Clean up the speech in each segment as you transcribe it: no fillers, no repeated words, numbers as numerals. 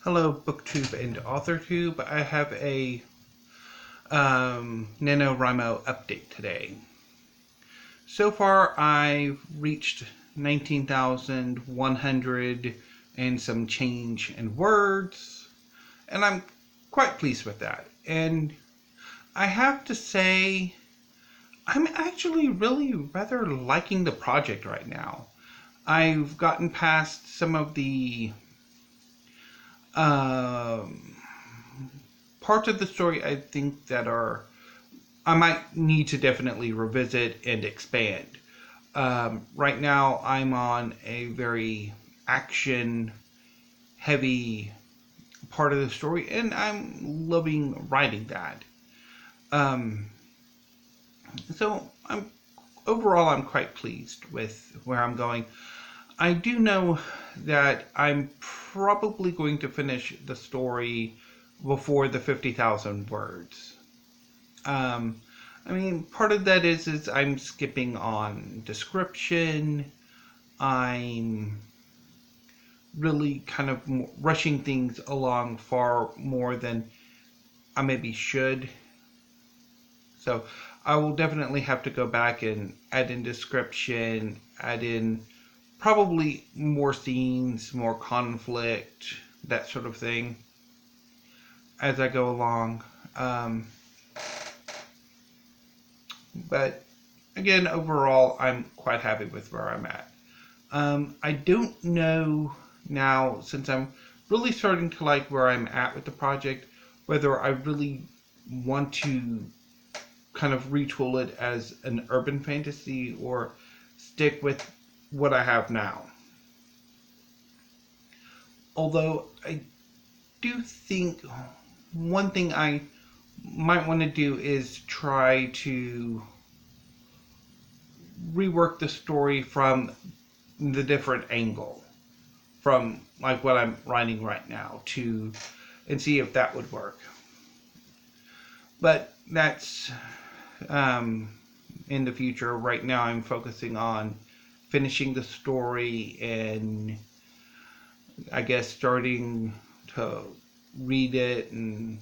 Hello, BookTube and AuthorTube. I have a NaNoWriMo update today. So far, I've reached 19,100 and some change in words, and I'm quite pleased with that. And I have to say, I'm actually really rather liking the project right now. I've gotten past some of the parts of the story I think that I might need to definitely revisit and expand. Right now, I'm on a very action heavy part of the story, and I'm loving writing that. Um, so overall, I'm quite pleased with where I'm going. I do know that I'm probably going to finish the story before the 50,000 words. I mean, part of that is I'm skipping on description. I'm really kind of rushing things along far more than I maybe should. So I will definitely have to go back and add in description, add in probably more scenes, more conflict, that sort of thing as I go along. But again, overall, I'm quite happy with where I'm at. I don't know now, since I'm really starting to like where I'm at with the project, whether I really want to kind of retool it as an urban fantasy or stick with what I have now. Although I do think one thing I might want to do is try to rework the story from the different angle from like what I'm writing right now to and see if that would work. But that's in the future. Right now I'm focusing on finishing the story and I guess starting to read it and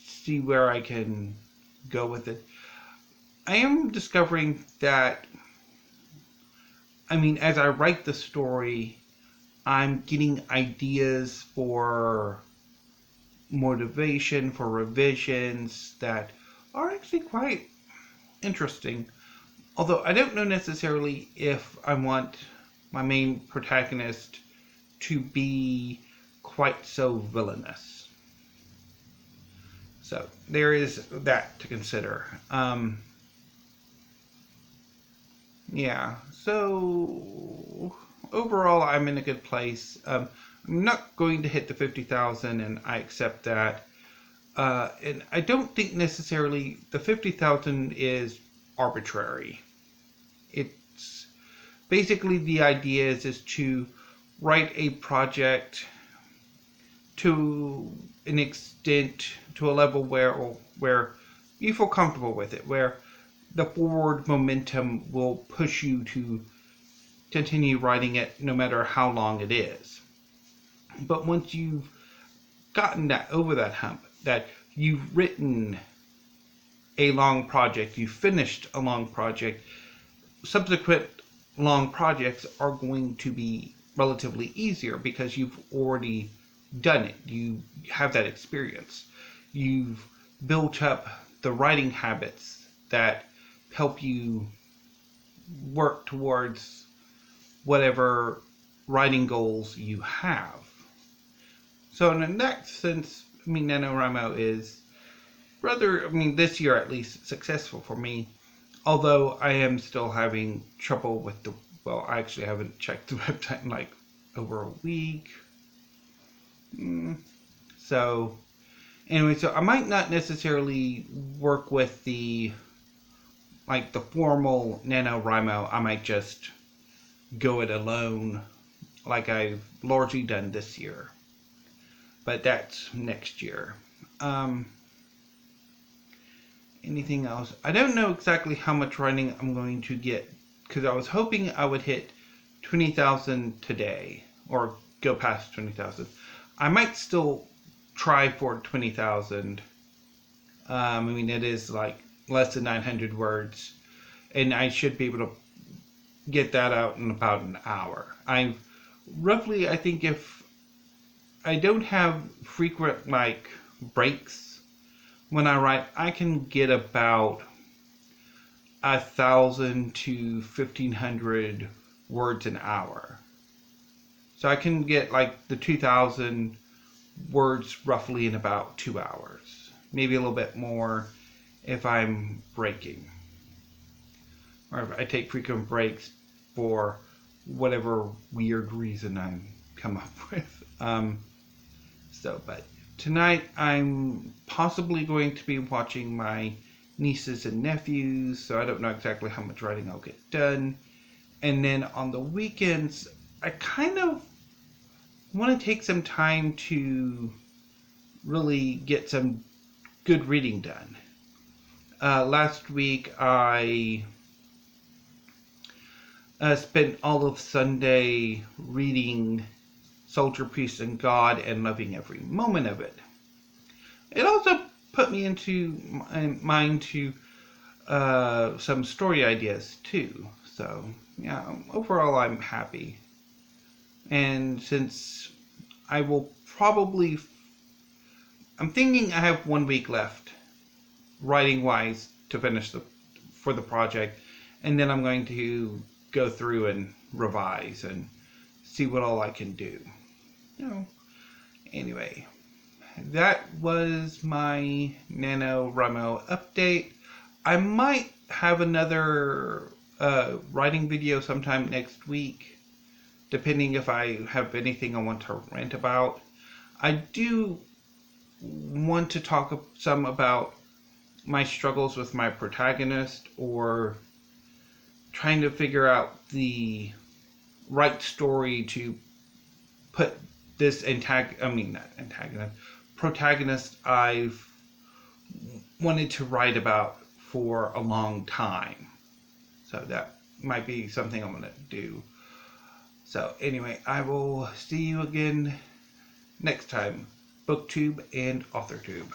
see where I can go with it. I am discovering that, I mean, as I write the story, I'm getting ideas for motivation, for revisions that are actually quite interesting. Although I don't know necessarily if I want my main protagonist to be quite so villainous. So there is that to consider. Yeah, so overall, I'm in a good place. I'm not going to hit the 50,000, and I accept that. And I don't think necessarily the 50,000 is arbitrary. It's basically the idea is to write a project to an extent, to a level where you feel comfortable with it, where the forward momentum will push you to continue writing it no matter how long it is. But once you've gotten that over that hump, that you've written a long project, you've finished a long project, subsequent long projects are going to be relatively easier because you've already done it. You have that experience. You've built up the writing habits that help you work towards whatever writing goals you have. So in that sense, I mean, NaNoWriMo is rather, I mean, this year at least, successful for me. Although I am still having trouble with well, I actually haven't checked the website in like over a week. So, anyway, so I might not necessarily work with the formal NaNoWriMo. I might just go it alone like I've largely done this year. But that's next year. Anything else? I don't know exactly how much writing I'm going to get because I was hoping I would hit 20,000 today or go past 20,000. I might still try for 20,000. I mean, it is like less than 900 words, and I should be able to get that out in about an hour. I think if I don't have frequent like breaks when I write, I can get about 1,000 to 1,500 words an hour. So I can get like the 2,000 words roughly in about 2 hours, maybe a little bit more if I'm breaking, or if I take frequent breaks for whatever weird reason I come up with. But tonight I'm possibly going to be watching my nieces and nephews, so I don't know exactly how much writing I'll get done. And then on the weekends, I kind of want to take some time to really get some good reading done. Last week I spent all of Sunday reading Soldier, Priest, and God and loving every moment of it. It also put me into mind to some story ideas too. So yeah, overall I'm happy. And since I will probably, I'm thinking I have 1 week left, writing wise, to finish for the project, and then I'm going to go through and revise and see what all I can do. Anyway, that was my NaNoWriMo update. I might have another writing video sometime next week, depending if I have anything I want to rant about. I do want to talk some about my struggles with my protagonist, or trying to figure out the right story to put this protagonist I've wanted to write about for a long time. So that might be something I'm going to do. So anyway, I will see you again next time. BookTube and AuthorTube.